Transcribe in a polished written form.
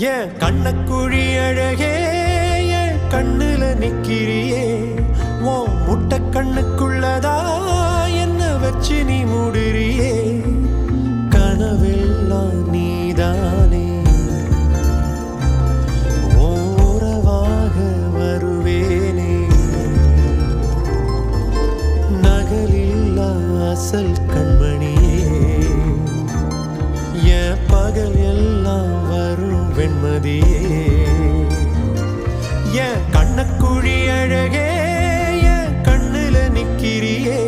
ஏன் கண்ணக்குழி அழகே ஏன் கண்ணுல நிக்கிறியே ஓ முட்டை கண்ணுக்குள்ளதா என்ன வச்சு நீ மூடுறியே கனவெல்லாம் நீதானே ஓரவாக வருவேனே நகலில்லா அசல் கண்மணியே என் பகல் எல்லாம் வரும் வெண்மதியே என் கண்ணக்குழி அழகே என் கண்ணுல நிக்கிறியே